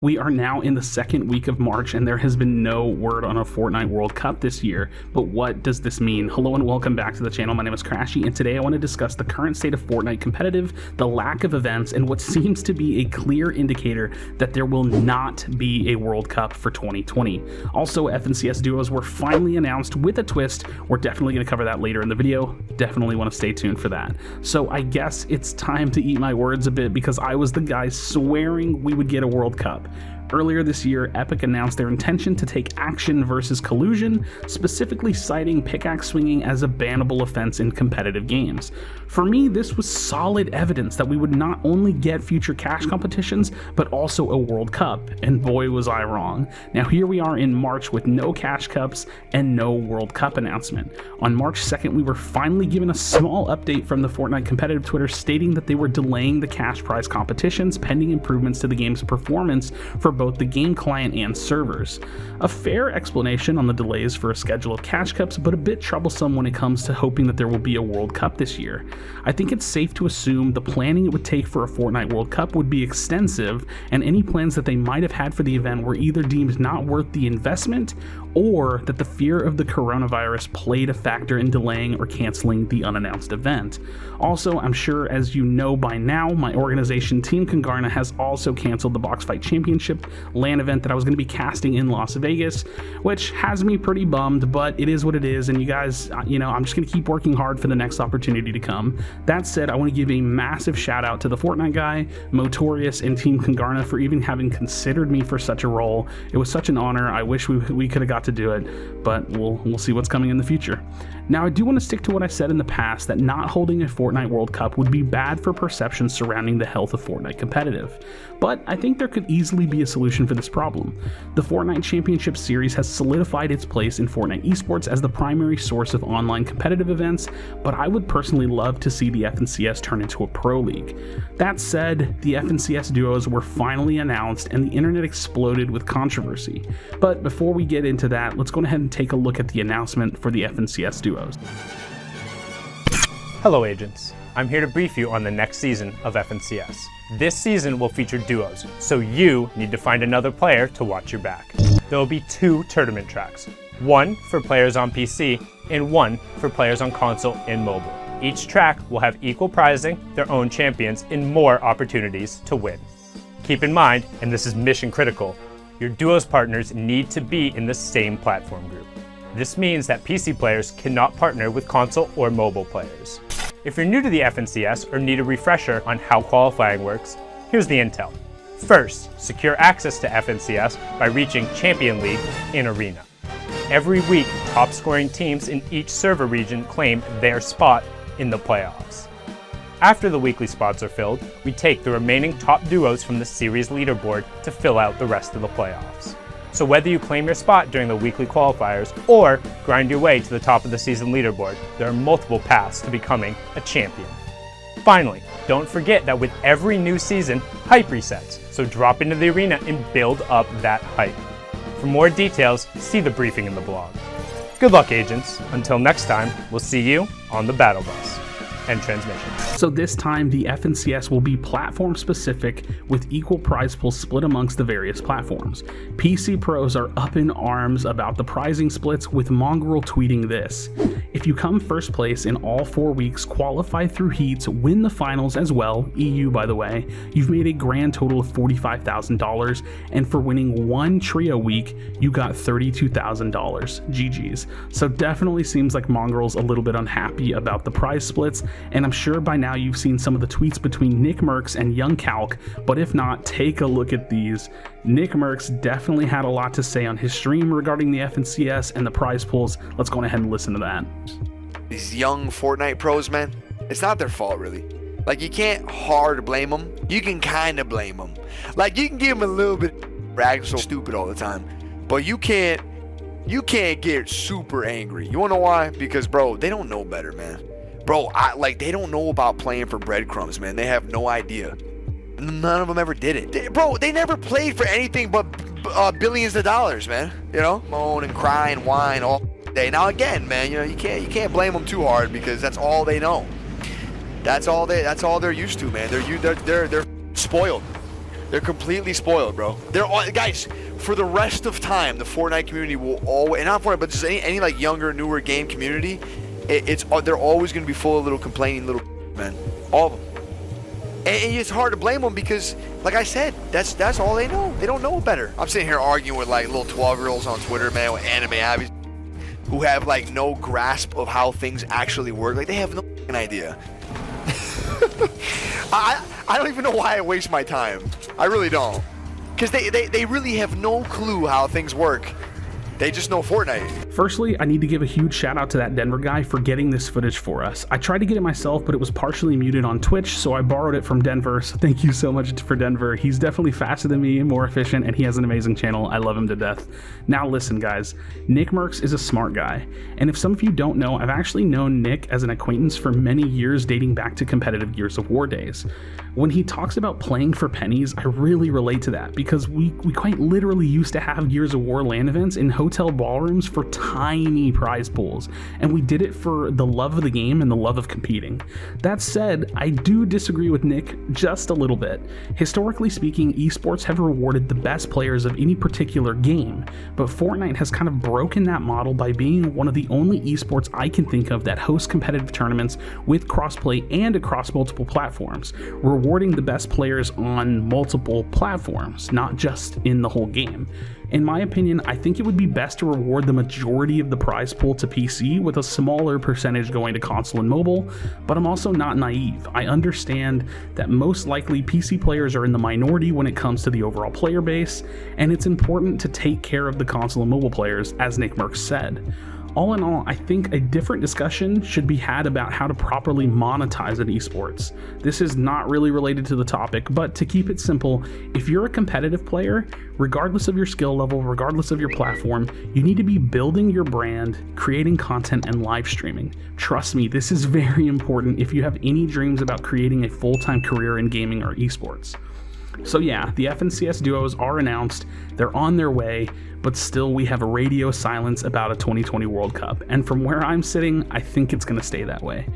We are now in the second week of March and there has been no word on a Fortnite World Cup this year, but what does this mean? Hello and welcome back to the channel. My name is Krashy and today I want to discuss the current state of Fortnite competitive, the lack of events, and what seems to be a clear indicator that there will not be a World Cup for 2020. Also, FNCS duos were finally announced with a twist. We're definitely going to cover that later in the video. Definitely want to stay tuned for that. So I guess it's time to eat my words a bit because I was the guy swearing we would get a World Cup. Earlier this year, Epic announced their intention to take action versus collusion, specifically citing pickaxe swinging as a bannable offense in competitive games. For me, this was solid evidence that we would not only get future cash competitions, but also a World Cup, and boy was I wrong. Now here we are in March with no cash cups and no World Cup announcement. On March 2nd, we were finally given a small update from the Fortnite competitive Twitter stating that they were delaying the cash prize competitions pending improvements to the game's performance for both the game client and servers. A fair explanation on the delays for a schedule of cash cups, but a bit troublesome when it comes to hoping that there will be a World Cup this year. I think it's safe to assume the planning it would take for a Fortnite World Cup would be extensive, and any plans that they might have had for the event were either deemed not worth the investment, or that the fear of the coronavirus played a factor in delaying or canceling the unannounced event. Also, I'm sure as you know by now, my organization Team Congarna has also canceled the Box Fight Championship LAN event that I was going to be casting in Las Vegas, which has me pretty bummed, but it is what it is, and you guys, I'm just going to keep working hard for the next opportunity to come. That said, I want to give a massive shout out to the Fortnite guy, Motorius, and Team Congarna for even having considered me for such a role. It was such an honor. I wish we could have got to do it, but we'll see what's coming in the future. Now, I do want to stick to what I said in the past, that not holding a Fortnite World Cup would be bad for perceptions surrounding the health of Fortnite competitive, but I think there could easily be a solution for this problem. The Fortnite Championship Series has solidified its place in Fortnite esports as the primary source of online competitive events, but I would personally love to see the FNCS turn into a pro league. That said, the FNCS duos were finally announced and the internet exploded with controversy. But before we get into that, let's go ahead and take a look at the announcement for the FNCS duos. Hello agents, I'm here to brief you on the next season of FNCS. This season will feature duos, so you need to find another player to watch your back. There will be 2 tournament tracks, one for players on PC and one for players on console and mobile. Each track will have equal prizing, their own champions, and more opportunities to win. Keep in mind, and this is mission critical, your duos partners need to be in the same platform group. This means that PC players cannot partner with console or mobile players. If you're new to the FNCS or need a refresher on how qualifying works, here's the intel. First, secure access to FNCS by reaching Champion League in Arena. Every week, top scoring teams in each server region claim their spot in the playoffs. After the weekly spots are filled, we take the remaining top duos from the series leaderboard to fill out the rest of the playoffs. So whether you claim your spot during the weekly qualifiers or grind your way to the top of the season leaderboard, there are multiple paths to becoming a champion. Finally, don't forget that with every new season, hype resets, so drop into the arena and build up that hype. For more details, see the briefing in the blog. Good luck agents, until next time, we'll see you on the battle bus. End transmission. So this time the FNCS will be platform specific with equal prize pools split amongst the various platforms. PC pros are up in arms about the prizing splits, with Mongrel tweeting this: "If you come first place in all 4 weeks, qualify through heats, win the finals as well, EU by the way, you've made a grand total of $45,000, and for winning 1 trio week, you got $32,000. GG's." So definitely seems like Mongrel's a little bit unhappy about the prize splits, and I'm sure by now you've seen some of the tweets between Nickmercs and young Calc, but if not, take a look at these. Nickmercs definitely had a lot to say on his stream regarding the FNCS and the prize pools. Let's go ahead and listen to that. These young Fortnite pros, man, it's not their fault really. Like, you can't hard blame them. You can kind of blame them. Like, you can give them a little bit brag so stupid all the time, but you can't get super angry. You wanna know why? Because bro, they don't know better, man. Bro, they don't know about playing for breadcrumbs, man. They have no idea. None of them ever did it. They never played for anything but billions of dollars, man. You know, moan and cry and whine all day. Now again, man, you know, you can't blame them too hard because that's all they know. That's all they're used to, man. They're spoiled. They're completely spoiled, bro. They're all, guys, for the rest of time, the Fortnite community will always, and not Fortnite, but just any like younger, newer game community, they're always going to be full of little complaining little men. All of them. And it's hard to blame them because, like I said, that's all they know. They don't know better. I'm sitting here arguing with like little 12-year-olds on Twitter, man, with anime abbeys who have like no grasp of how things actually work. Like they have no idea. I don't even know why I waste my time. I really don't. Because they really have no clue how things work. They just know Fortnite. Firstly, I need to give a huge shout out to that Denver guy for getting this footage for us. I tried to get it myself, but it was partially muted on Twitch, so I borrowed it from Denver, so thank you so much for Denver. He's definitely faster than me, more efficient, and he has an amazing channel. I love him to death. Now listen, guys. Nickmercs is a smart guy, and if some of you don't know, I've actually known Nick as an acquaintance for many years dating back to competitive Gears of War days. When he talks about playing for pennies, I really relate to that because we quite literally used to have Gears of War LAN events in hotel ballrooms for tiny prize pools, and we did it for the love of the game and the love of competing. That said, I do disagree with Nick just a little bit. Historically speaking, esports have rewarded the best players of any particular game, but Fortnite has kind of broken that model by being one of the only esports I can think of that hosts competitive tournaments with crossplay and across multiple platforms, rewarding the best players on multiple platforms, not just in the whole game. In my opinion, I think it would be best to reward the majority of the prize pool to PC with a smaller percentage going to console and mobile, but I'm also not naive. I understand that most likely PC players are in the minority when it comes to the overall player base, and it's important to take care of the console and mobile players, as Nickmercs said. All in all, I think a different discussion should be had about how to properly monetize an esports. This is not really related to the topic, but to keep it simple, if you're a competitive player, regardless of your skill level, regardless of your platform, you need to be building your brand, creating content, and live streaming. Trust me, this is very important if you have any dreams about creating a full-time career in gaming or esports. So yeah, the FNCS duos are announced, they're on their way, but still we have a radio silence about a 2020 World Cup, and from where I'm sitting, I think it's going to stay that way.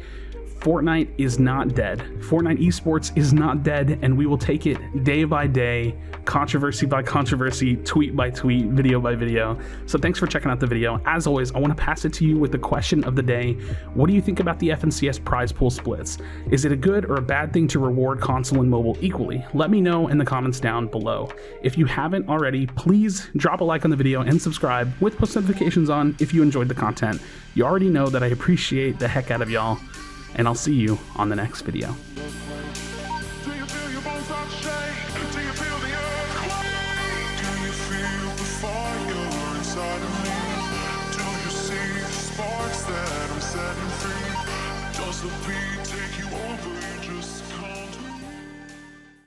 Fortnite is not dead. Fortnite esports is not dead, and we will take it day by day, controversy by controversy, tweet by tweet, video by video. So thanks for checking out the video. As always, I want to pass it to you with the question of the day. What do you think about the FNCS prize pool splits? Is it a good or a bad thing to reward console and mobile equally? Let me know in the comments down below. If you haven't already, please drop a like on the video and subscribe with post notifications on if you enjoyed the content. You already know that I appreciate the heck out of y'all, and I'll see you on the next video.